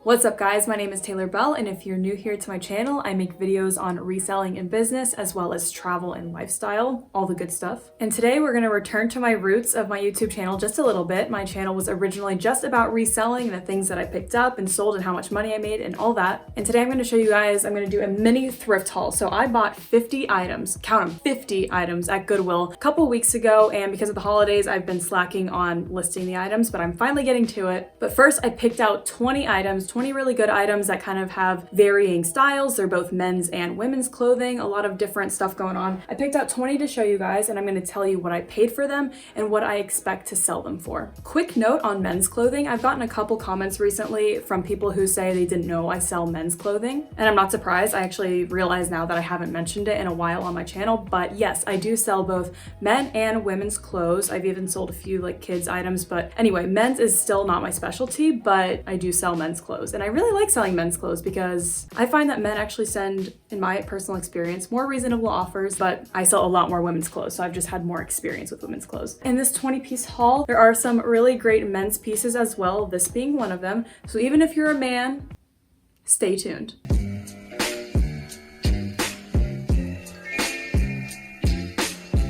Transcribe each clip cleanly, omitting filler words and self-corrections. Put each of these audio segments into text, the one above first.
What's up guys, my name is Taylor Bell, and if you're new here to my channel, I make videos on reselling and business as well as travel and lifestyle, all the good stuff. And today we're going to return to my roots of my YouTube channel just a little bit. My channel was originally just about reselling and the things that I picked up and sold and how much money I made and all that. And today I'm going to show you guys, I'm going to do a mini thrift haul. So I bought 50 items, count them, 50 items at Goodwill a couple weeks ago, and because of the holidays I've been slacking on listing the items, but I'm finally getting to it. But first I picked out 20 items, 20 really good items that kind of have varying styles. They're both men's and women's clothing, a lot of different stuff going on. I picked out 20 to show you guys, and I'm going to tell you what I paid for them and what I expect to sell them for. Quick note on men's clothing. I've gotten a couple comments recently from people who say they didn't know I sell men's clothing, and I'm not surprised. I actually realize now that I haven't mentioned it in a while on my channel, but yes, I do sell both men and women's clothes. I've even sold a few like kids items, but anyway, men's is still not my specialty, but I do sell men's clothes, and I really like selling men's clothes because I find that men actually send, in my personal experience, more reasonable offers, but I sell a lot more women's clothes, so I've just had more experience with women's clothes. In this 20-piece haul, there are some really great men's pieces as well, this being one of them. So even if you're a man, stay tuned.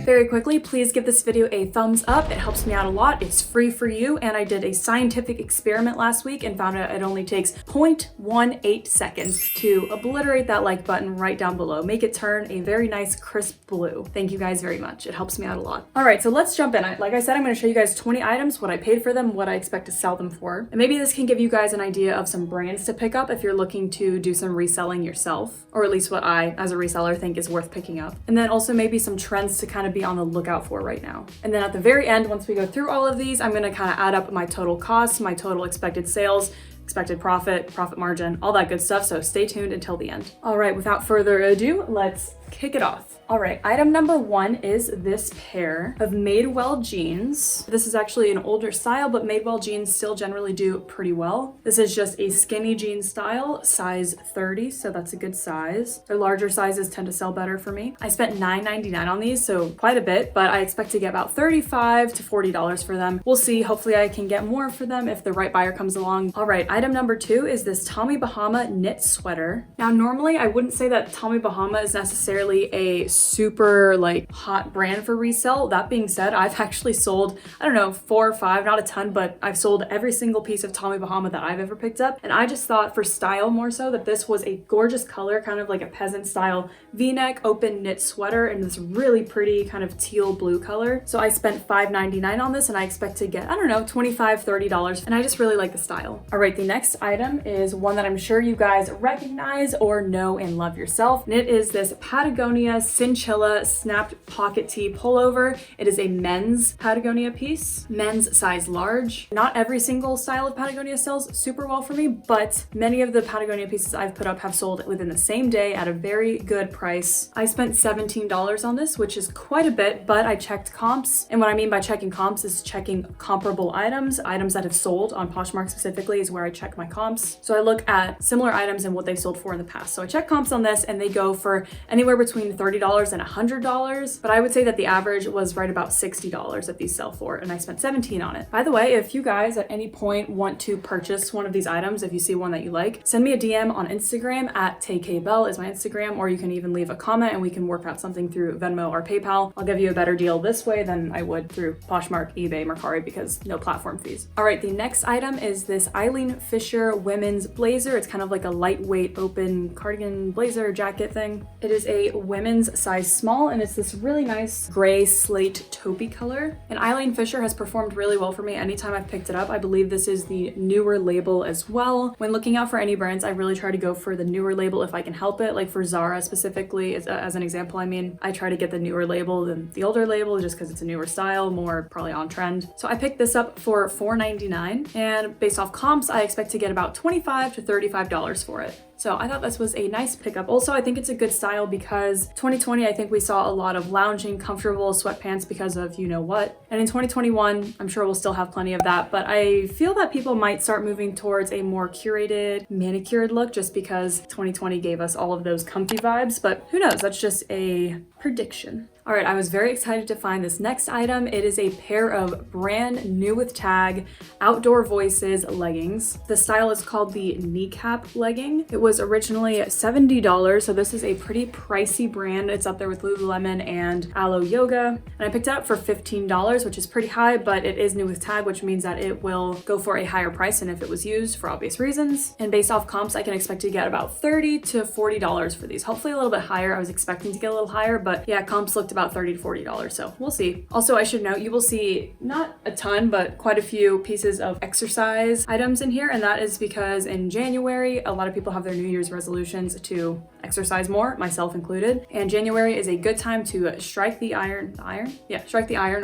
Very quickly, please give this video a thumbs up. It helps me out a lot. It's free for you, and I did a scientific experiment last week and found out it only takes 0.18 seconds to obliterate that like button right down below. Make it turn a very nice crisp blue. Thank you guys very much. It helps me out a lot. All right, so let's jump in. Like I said, I'm going to show you guys 20 items, what I paid for them, what I expect to sell them for. And maybe this can give you guys an idea of some brands to pick up if you're looking to do some reselling yourself, or at least what I, as a reseller, think is worth picking up. And then also maybe some trends to kind of be on the lookout for right now. And then at the very end, once we go through all of these, I'm going to kind of add up my total costs, my total expected sales, expected profit, profit margin, all that good stuff. So stay tuned until the end. All right, without further ado, let's kick it off. All right, item number one is this pair of Madewell jeans. This is actually an older style, but Madewell jeans still generally do pretty well. This is just a skinny jean style, size 30, so that's a good size. Their larger sizes tend to sell better for me. I spent $9.99 on these, so quite a bit, but I expect to get about $35 to $40 for them. We'll see. Hopefully I can get more for them if the right buyer comes along. All right, item number two is this Tommy Bahama knit sweater. Now, normally I wouldn't say that Tommy Bahama is necessarily a super like hot brand for resell. That being said, I've actually sold, I don't know, 4 or 5, not a ton, but I've sold every single piece of Tommy Bahama that I've ever picked up. And I just thought for style more so that this was a gorgeous color, kind of like a peasant style V-neck open knit sweater in this really pretty kind of teal blue color. So I spent $5.99 on this, and I expect to get, I don't know, $25, $30, and I just really like the style. All right, the next item is one that I'm sure you guys recognize or know and love yourself, and it is this Patagonia Cinchilla snapped pocket tee pullover. It is a men's Patagonia piece, men's size large. Not every single style of Patagonia sells super well for me, but many of the Patagonia pieces I've put up have sold within the same day at a very good price. I spent $17 on this, which is quite a bit, but I checked comps. And what I mean by checking comps is checking comparable items that have sold on Poshmark specifically is where I check my comps. So I look at similar items and what they sold for in the past. So I check comps on this, and they go for anywhere between $30 and $100, but I would say that the average was right about $60 that these sell for, and I spent $17 on it. By the way, if you guys at any point want to purchase one of these items, if you see one that you like, send me a DM on Instagram at TayKBell is my Instagram, or you can even leave a comment and we can work out something through Venmo or PayPal. I'll give you a better deal this way than I would through Poshmark, eBay, Mercari, because no platform fees. All right, the next item is this Eileen Fisher women's blazer. It's kind of like a lightweight open cardigan blazer jacket thing. It is a women's size small, and it's this really nice gray slate taupey color. And Eileen Fisher has performed really well for me anytime I've picked it up. I believe this is the newer label as well. When looking out for any brands, I really try to go for the newer label if I can help it. Like for Zara specifically, as an example, I try to get the newer label than the older label just because it's a newer style, more probably on trend. So I picked this up for $4.99, and based off comps, I expect to get about $25 to $35 for it. So I thought this was a nice pickup. Also, I think it's a good style because 2020, I think we saw a lot of lounging, comfortable sweatpants because of you know what. And in 2021, I'm sure we'll still have plenty of that, but I feel that people might start moving towards a more curated, manicured look just because 2020 gave us all of those comfy vibes, but who knows? That's just a prediction. All right, I was very excited to find this next item. It is a pair of brand new with tag Outdoor Voices leggings. The style is called the kneecap legging. It was originally $70, so this is a pretty pricey brand. It's up there with Lululemon and Alo Yoga. And I picked it up for $15, which is pretty high, but it is new with tag, which means that it will go for a higher price than if it was used for obvious reasons. And based off comps, I can expect to get about $30 to $40 for these. Hopefully a little bit higher. I was expecting to get a little higher, but yeah, comps looked about $30 to $40, so we'll see. Also, I should note, you will see not a ton, but quite a few pieces of exercise items in here, and that is because in January, a lot of people have their New Year's resolutions to exercise more, myself included, and January is a good time to strike the iron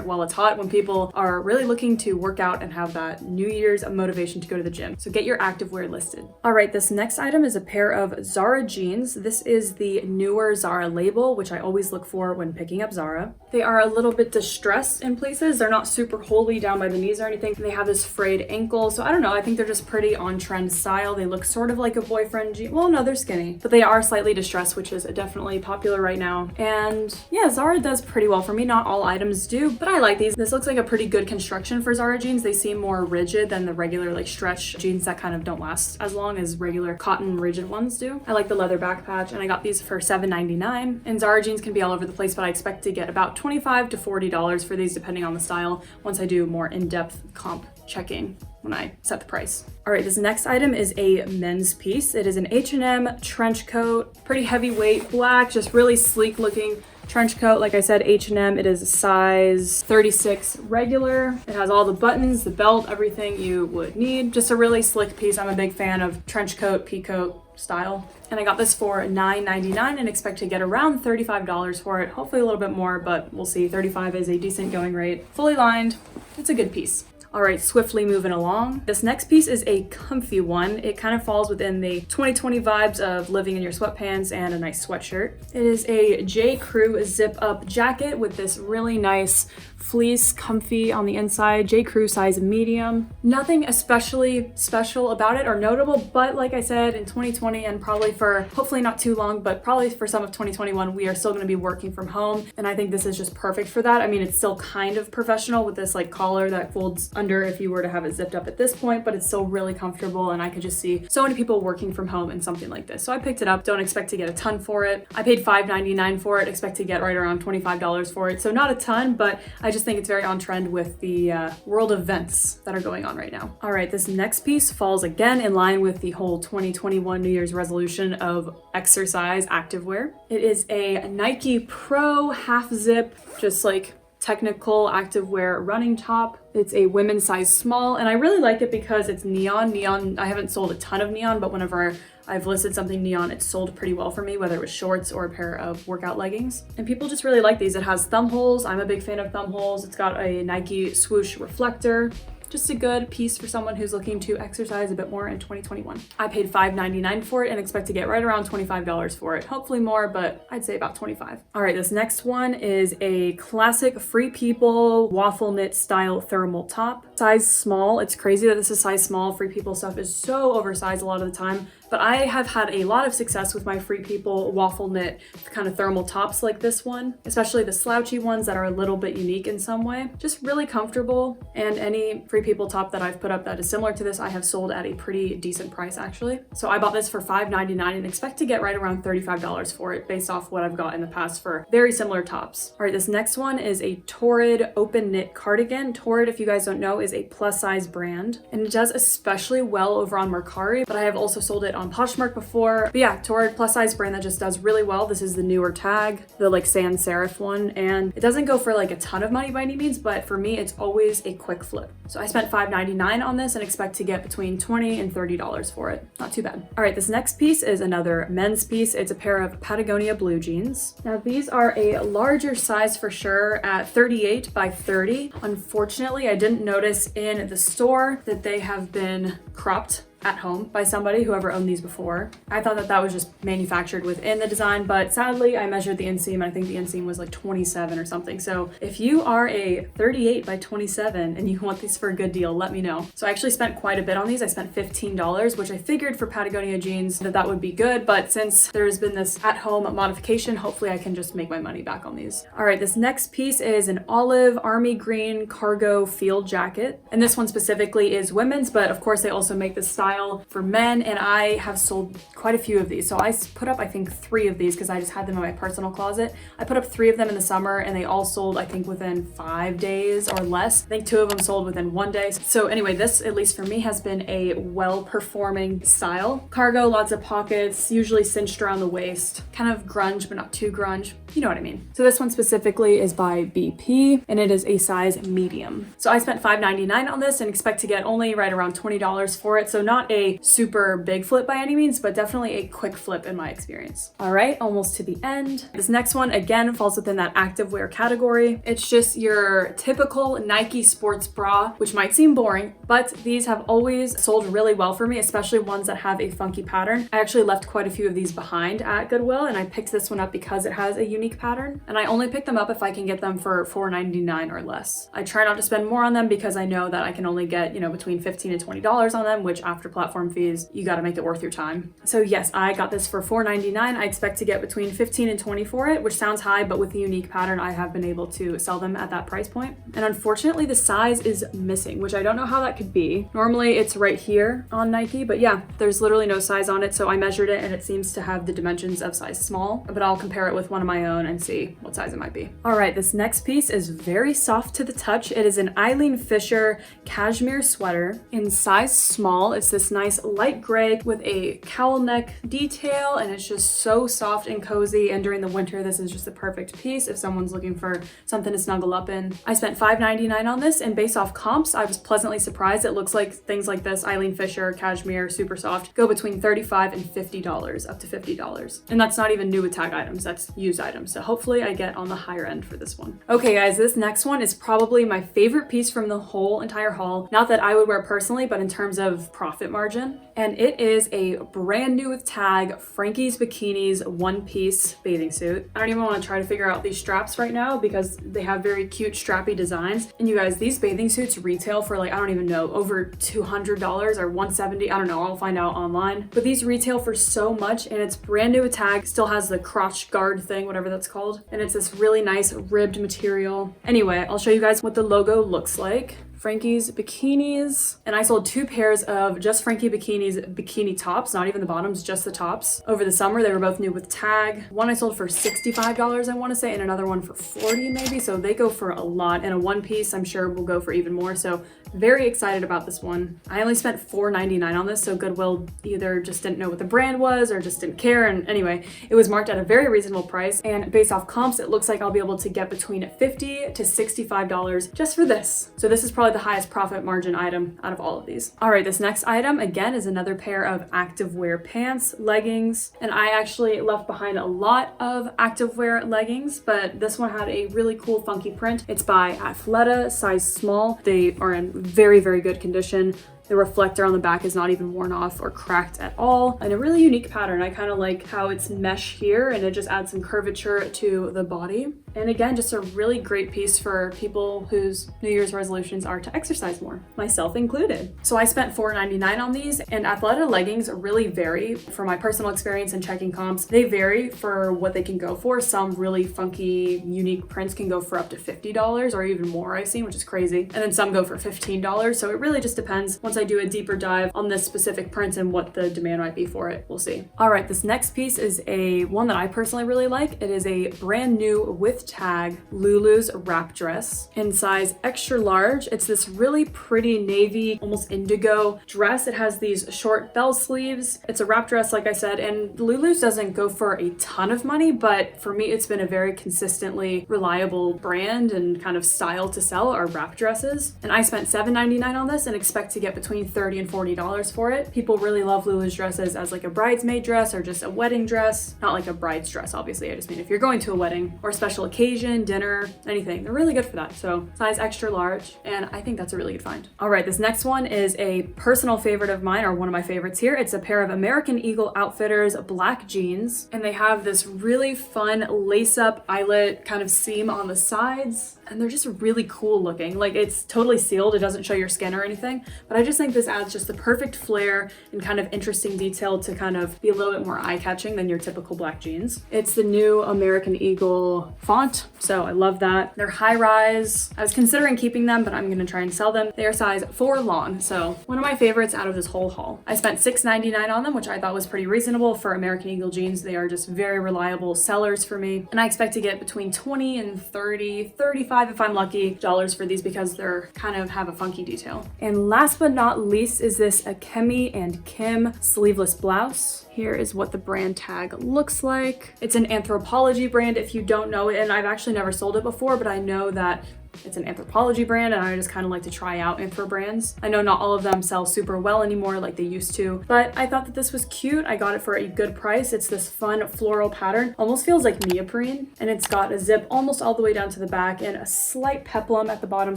while it's hot, when people are really looking to work out and have that New Year's motivation to go to the gym. So get your activewear listed. All right, this next item is a pair of Zara jeans. This is the newer Zara label, which I always look for when picking up Zara. They are a little bit distressed in places. They're not super wholly down by the knees or anything. They have this frayed ankle. So I don't know. I think they're just pretty on trend style. They look sort of like a boyfriend jean. Well, no, they're skinny, but they are slightly distressed, which is definitely popular right now. And yeah, Zara does pretty well for me. Not all items do, but I like these. This looks like a pretty good construction for Zara jeans. They seem more rigid than the regular like stretch jeans that kind of don't last as long as regular cotton rigid ones do. I like the leather back patch, and I got these for $7.99. And Zara jeans can be all over the place, but I expect to get about $25 to $40 for these depending on the style once I do more in-depth comp checking when I set the price. All right, this next item is a men's piece. It is an H&M trench coat, pretty heavyweight, black, just really sleek looking trench coat. Like I said, H&M. It is a size 36 regular. It has all the buttons, the belt, everything you would need. Just a really slick piece. I'm a big fan of trench coat, pea coat style. And I got this for $9.99 and expect to get around $35 for it. Hopefully a little bit more, but we'll see. $35 is a decent going rate. Fully lined. It's a good piece. All right, swiftly moving along. This next piece is a comfy one. It kind of falls within the 2020 vibes of living in your sweatpants and a nice sweatshirt. It is a J. Crew zip up jacket with this really nice fleece, comfy on the inside, J. Crew size medium. Nothing especially special about it or notable, but like I said, in 2020 and probably for hopefully not too long, but probably for some of 2021, we are still gonna be working from home. And I think this is just perfect for that. I mean, it's still kind of professional with this like collar that folds under if you were to have it zipped up at this point, but it's still really comfortable. And I could just see so many people working from home in something like this. So I picked it up, don't expect to get a ton for it. I paid $5.99 for it, expect to get right around $25 for it. So not a ton, but I just think it's very on trend with the world events that are going on right now. All right, this next piece falls again in line with the whole 2021 New Year's resolution of exercise activewear. It is a Nike Pro half zip, just like technical activewear running top. It's a women's size small, and I really like it because it's neon. I haven't sold a ton of neon, but whenever I've listed something neon, it's sold pretty well for me, whether it was shorts or a pair of workout leggings. And people just really like these. It has thumb holes. I'm a big fan of thumb holes. It's got a Nike swoosh reflector. Just a good piece for someone who's looking to exercise a bit more in 2021. I paid $5.99 for it and expect to get right around $25 for it. Hopefully more, but I'd say about $25. All right, this next one is a classic Free People waffle knit style thermal top. Size small. It's crazy that this is size small. Free People stuff is so oversized a lot of the time. But I have had a lot of success with my Free People waffle knit kind of thermal tops like this one, especially the slouchy ones that are a little bit unique in some way. Just really comfortable, and any Free People top that I've put up that is similar to this, I have sold at a pretty decent price actually. So I bought this for $5.99 and expect to get right around $35 for it based off what I've got in the past for very similar tops. All right, this next one is a Torrid open knit cardigan. Torrid, if you guys don't know, is a plus size brand, and it does especially well over on Mercari, but I have also sold it on Poshmark before. But yeah, Torrid plus size brand that just does really well. This is the newer tag, the like sans serif one, and it doesn't go for like a ton of money by any means, but for me, it's always a quick flip. So I spent $5.99 on this and expect to get between $20 and $30 for it. Not too bad. All right, this next piece is another men's piece. It's a pair of Patagonia blue jeans. Now these are a larger size for sure at 38 by 30. Unfortunately, I didn't notice in the store that they have been cropped at home by somebody, whoever owned these before. I thought that that was just manufactured within the design, but sadly I measured the inseam and I think the inseam was like 27 or something. So if you are a 38 by 27 and you want these for a good deal, let me know. So I actually spent quite a bit on these. I spent $15, which I figured for Patagonia jeans that would be good, but since there's been this at-home modification, hopefully I can just make my money back on these. All right, this next piece is an olive army green cargo field jacket, and this one specifically is women's, but of course they also make this style for men, and I have sold quite a few of these. So I put up, I think, 3 of these because I just had them in my personal closet. I put up 3 of them in the summer and they all sold, I think, within 5 days or less. I think 2 of them sold within 1 day. So anyway, this, at least for me, has been a well-performing style. Cargo, lots of pockets, usually cinched around the waist, kind of grunge, but not too grunge. You know what I mean. So this one specifically is by BP and it is a size medium. So I spent $5.99 on this and expect to get only right around $20 for it. So not a super big flip by any means, but definitely a quick flip in my experience. All right, almost to the end. This next one again falls within that activewear category. It's just your typical Nike sports bra, which might seem boring, but these have always sold really well for me, especially ones that have a funky pattern. I actually left quite a few of these behind at Goodwill and I picked this one up because it has a unique pattern, and I only pick them up if I can get them for $4.99 or less. I try not to spend more on them because I know that I can only get, between $15 to $20 on them, which after platform fees, you got to make it worth your time. So yes, I got this for $4.99. I expect to get between 15 and 20 for it, which sounds high, but with the unique pattern, I have been able to sell them at that price point. And unfortunately, the size is missing, which I don't know how that could be. Normally it's right here on Nike, but yeah, there's literally no size on it. So I measured it and it seems to have the dimensions of size small, but I'll compare it with one of my own and see what size it might be. All right, this next piece is very soft to the touch. It is an Eileen Fisher cashmere sweater in size small. It's this nice light gray with a cowl neck detail, and it's just so soft and cozy. And during the winter, this is just the perfect piece if someone's looking for something to snuggle up in. I spent $5.99 on this, and based off comps, I was pleasantly surprised. It looks like things like this, Eileen Fisher cashmere, super soft, go between $35 and $50, up to $50. And that's not even new with tag items, that's used items. So hopefully I get on the higher end for this one. Okay guys, this next one is probably my favorite piece from the whole entire haul. Not that I would wear personally, but in terms of profit margin. And it is a brand new with tag Frankie's Bikinis one-piece bathing suit. I don't even want to try to figure out these straps right now because they have very cute strappy designs. And you guys, these bathing suits retail for like, I don't even know, over $200 or $170. I don't know, I'll find out online. But these retail for so much and it's brand new with tag, still has the crotch guard thing, whatever that's called. And it's this really nice ribbed material. Anyway, I'll show you guys what the logo looks like. Frankie's Bikinis, and I sold 2 pairs of just Frankie Bikinis bikini tops, not even the bottoms, just the tops. Over the summer, they were both new with tag. One I sold for $65, I want to say, and another one for $40 maybe, so they go for a lot. And a one piece, I'm sure, will go for even more, so very excited about this one. I only spent $4.99 on this, so Goodwill either just didn't know what the brand was or just didn't care, and anyway, it was marked at a very reasonable price, and based off comps, it looks like I'll be able to get between $50 to $65 just for this. So this is probably the highest profit margin item out of all of these. All right, this next item again is another pair of activewear pants, leggings, and I actually left behind a lot of activewear leggings, but this one had a really cool funky print. It's by Athleta, size small. They are in very, very good condition. The reflector on the back is not even worn off or cracked at all. And a really unique pattern. I kind of like how it's mesh here and it just adds some curvature to the body. And again, just a really great piece for people whose New Year's resolutions are to exercise more, myself included. So I spent $4.99 on these, and Athleta leggings really vary. For my personal experience and checking comps, they vary for what they can go for. Some really funky, unique prints can go for up to $50 or even more I've seen, which is crazy. And then some go for $15. So it really just depends. Once I do a deeper dive on this specific print and what the demand might be for it, we'll see. All right, this next piece is one that I personally really like. It is a brand new with tag Lulu's wrap dress in size extra large. It's this really pretty navy, almost indigo dress. It has these short bell sleeves. It's a wrap dress, like I said, and Lulu's doesn't go for a ton of money, but for me, it's been a very consistently reliable brand and kind of style to sell are wrap dresses. And I spent $7.99 on this and expect to get between $30 and $40 for it. People really love Lulu's dresses as like a bridesmaid dress or just a wedding dress. Not like a bride's dress, obviously. I just mean if you're going to a wedding or a special occasion, dinner, anything. They're really good for that. So size extra large, and I think that's a really good find. All right, this next one is a personal favorite of mine, or one of my favorites here. It's a pair of American Eagle Outfitters black jeans, and they have this really fun lace-up eyelet kind of seam on the sides, and they're just really cool looking. Like, it's totally sealed, it doesn't show your skin or anything, but I just think this adds just the perfect flair and kind of interesting detail to kind of be a little bit more eye-catching than your typical black jeans. It's the new American Eagle font, so I love that. They're high-rise. I was considering keeping them, but I'm gonna try and sell them. They are size 4 long, so one of my favorites out of this whole haul. I spent $6.99 on them, which I thought was pretty reasonable for American Eagle jeans. They are just very reliable sellers for me, and I expect to get between 20 and 30, 35 if I'm lucky, dollars for these because they're kind of have a funky detail. And last but not least is this Akemi and Kim sleeveless blouse. Here is what the brand tag looks like. It's an Anthropologie brand if you don't know it, and I've actually never sold it before, but I know that it's an Anthropologie brand, and I just kind of like to try out Anthro brands. I know not all of them sell super well anymore like they used to, but I thought that this was cute. I got it for a good price. It's this fun floral pattern, almost feels like neoprene, and it's got a zip almost all the way down to the back and a slight peplum at the bottom.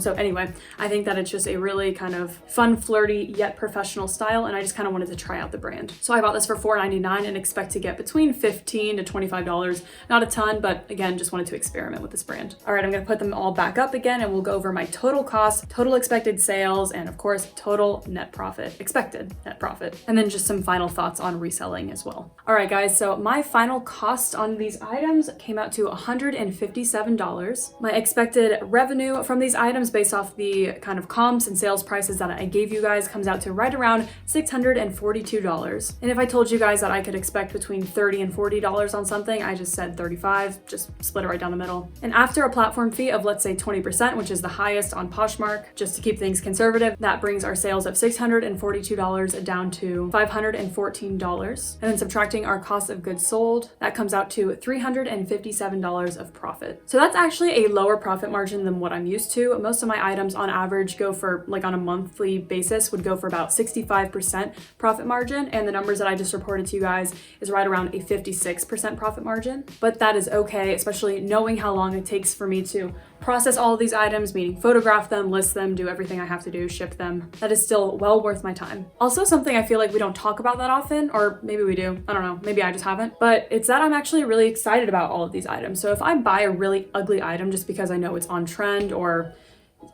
So anyway, I think that it's just a really kind of fun, flirty, yet professional style, and I just kind of wanted to try out the brand. So I bought this for $4.99 and expect to get between $15 to $25. Not a ton, but again, just wanted to experiment with this brand. All right, I'm gonna put them all back up again, and we'll go over my total cost, total expected sales, and of course, total net profit, expected net profit, and then just some final thoughts on reselling as well. All right, guys, so my final cost on these items came out to $157. My expected revenue from these items based off the kind of comps and sales prices that I gave you guys comes out to right around $642. And if I told you guys that I could expect between $30 and $40 on something, I just said 35, just split it right down the middle. And after a platform fee of, let's say, 20%, which is the highest on Poshmark, just to keep things conservative, that brings our sales of $642 down to $514. And then subtracting our cost of goods sold, that comes out to $357 of profit. So that's actually a lower profit margin than what I'm used to. Most of my items on average go for, like on a monthly basis, would go for about 65% profit margin. And the numbers that I just reported to you guys is right around a 56% profit margin. But that is okay, especially knowing how long it takes for me to process all of these items, meaning photograph them, list them, do everything I have to do, ship them. That is still well worth my time. Also, something I feel like we don't talk about that often, or maybe we do, I don't know, maybe I just haven't, but it's that I'm actually really excited about all of these items. So if I buy a really ugly item just because I know it's on trend or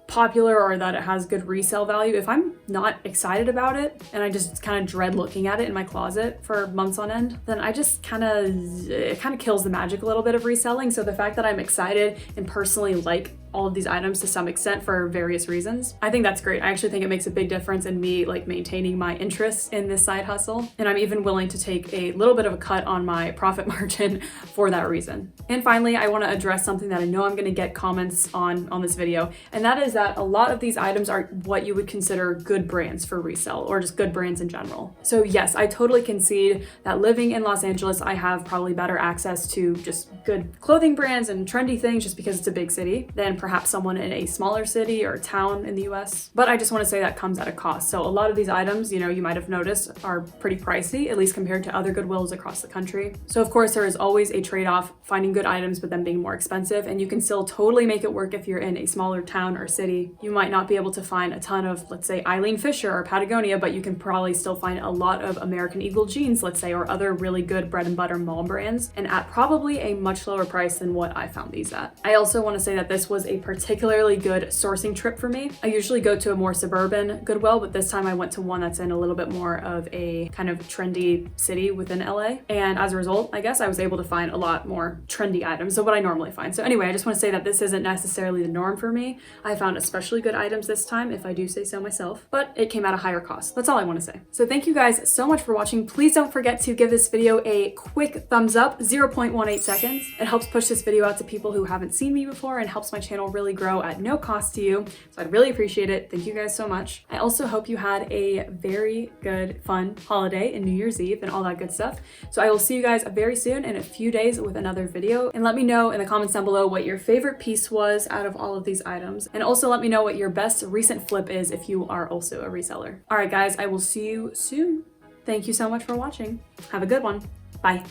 popular or that it has good resale value, if I'm not excited about it and I just kind of dread looking at it in my closet for months on end, then I just it kind of kills the magic a little bit of reselling. So the fact that I'm excited and personally like all of these items to some extent for various reasons, I think that's great. I actually think it makes a big difference in me like maintaining my interest in this side hustle. And I'm even willing to take a little bit of a cut on my profit margin for that reason. And finally, I want to address something that I know I'm going to get comments on this video. And that is that a lot of these items are what you would consider good brands for resell, or just good brands in general. So yes, I totally concede that living in Los Angeles, I have probably better access to just good clothing brands and trendy things just because it's a big city than perhaps someone in a smaller city or town in the US. But I just want to say that comes at a cost. So a lot of these items, you know, you might have noticed are pretty pricey, at least compared to other Goodwills across the country. So of course there is always a trade-off finding good items but them being more expensive, and you can still totally make it work if you're in a smaller town or city. You might not be able to find a ton of, let's say, Eileen Fisher or Patagonia, but you can probably still find a lot of American Eagle jeans, let's say, or other really good bread and butter mall brands, and at probably a much lower price than what I found these at. I also want to say that this was a particularly good sourcing trip for me. I usually go to a more suburban Goodwill, but this time I went to one that's in a little bit more of a kind of trendy city within LA. And as a result, I guess I was able to find a lot more trendy items than what I normally find. So anyway, I just want to say that this isn't necessarily the norm for me. I found especially good items this time, if I do say so myself, but it came at a higher cost. That's all I want to say. So thank you guys so much for watching. Please don't forget to give this video a quick thumbs up, 0.18 seconds. It helps push this video out to people who haven't seen me before and helps my channel really grow at no cost to you. So I'd really appreciate it. Thank you guys so much. I also hope you had a very good, fun holiday and New Year's Eve and all that good stuff. So I will see you guys very soon in a few days with another video, and let me know in the comments down below what your favorite piece was out of all of these items. And also let me know what your best recent flip is if you are also a reseller. All right, guys, I will see you soon. Thank you so much for watching. Have a good one. Bye.